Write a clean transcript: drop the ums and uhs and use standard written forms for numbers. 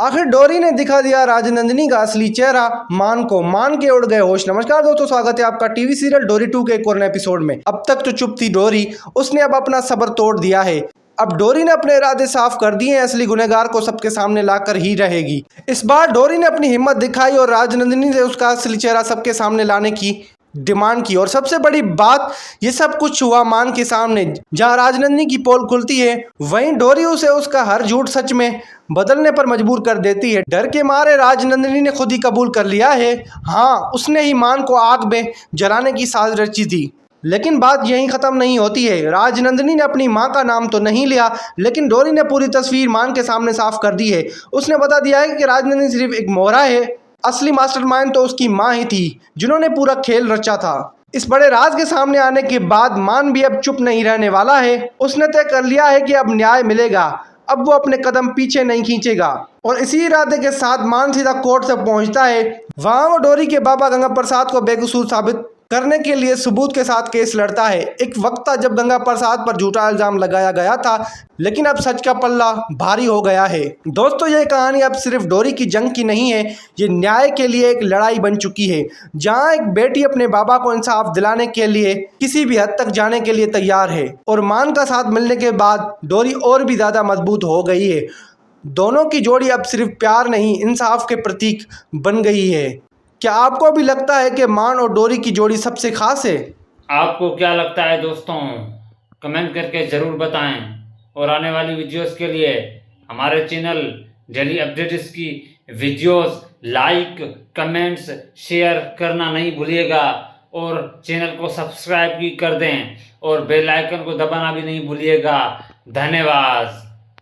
आखिर डोरी ने दिखा दिया राजनंदिनी का असली चेहरा मान को। मान के उड़ गए होश। नमस्कार दोस्तों, स्वागत है आपका टीवी सीरियल डोरी 2 के एक और नए एपिसोड में। अब तक तो चुप थी डोरी, उसने अब अपना सब्र तोड़ दिया है। अब डोरी ने अपने इरादे साफ कर दिए हैं, असली गुनहगार को सबके सामने लाकर ही रहेगी। इस बार डोरी ने अपनी हिम्मत दिखाई और राजनंदिनी से उसका असली चेहरा सबके सामने लाने की डिमांड की। और सबसे बड़ी बात, ये सब कुछ हुआ मान के सामने, जहां राजनंदिनी की पोल खुलती है वहीं डोरी उसे उसका हर झूठ सच में बदलने पर मजबूर कर देती है। डर के मारे राजनंदिनी ने खुद ही कबूल कर लिया है, हाँ उसने ही मान को आग में जलाने की साजिश रची थी। लेकिन बात यहीं ख़त्म नहीं होती है। राजनंदिनी ने अपनी मां का नाम तो नहीं लिया, लेकिन डोरी ने पूरी तस्वीर मान के सामने साफ कर दी है। उसने बता दिया है कि राजनंदिनी सिर्फ एक मोहरा है, असली मास्टरमाइंड तो उसकी मां ही थी जिन्होंने पूरा खेल रचा था। इस बड़े राज के सामने आने के बाद मान भी अब चुप नहीं रहने वाला है। उसने तय कर लिया है कि अब न्याय मिलेगा, अब वो अपने कदम पीछे नहीं खींचेगा। और इसी इरादे के साथ मान सीधा कोर्ट तक पहुंचता है। वहां वो डोरी के बाबा गंगा प्रसाद को बेकसूर साबित करने के लिए सबूत के साथ केस लड़ता है। एक वक्त था जब गंगा प्रसाद पर झूठा इल्जाम लगाया गया था, लेकिन अब सच का पल्ला भारी हो गया है। दोस्तों, ये कहानी अब सिर्फ डोरी की जंग की नहीं है, ये न्याय के लिए एक लड़ाई बन चुकी है, जहां एक बेटी अपने बाबा को इंसाफ दिलाने के लिए किसी भी हद तक जाने के लिए तैयार है। और मान का साथ मिलने के बाद डोरी और भी ज्यादा मजबूत हो गई है। दोनों की जोड़ी अब सिर्फ प्यार नहीं, इंसाफ के प्रतीक बन गई है। क्या आपको भी लगता है कि मान और डोरी की जोड़ी सबसे खास है? आपको क्या लगता है दोस्तों, कमेंट करके ज़रूर बताएं। और आने वाली वीडियोस के लिए हमारे चैनल डेली अपडेट्स की वीडियोस लाइक, कमेंट्स, शेयर करना नहीं भूलिएगा। और चैनल को सब्सक्राइब भी कर दें और बेल आइकन को दबाना भी नहीं भूलिएगा। धन्यवाद।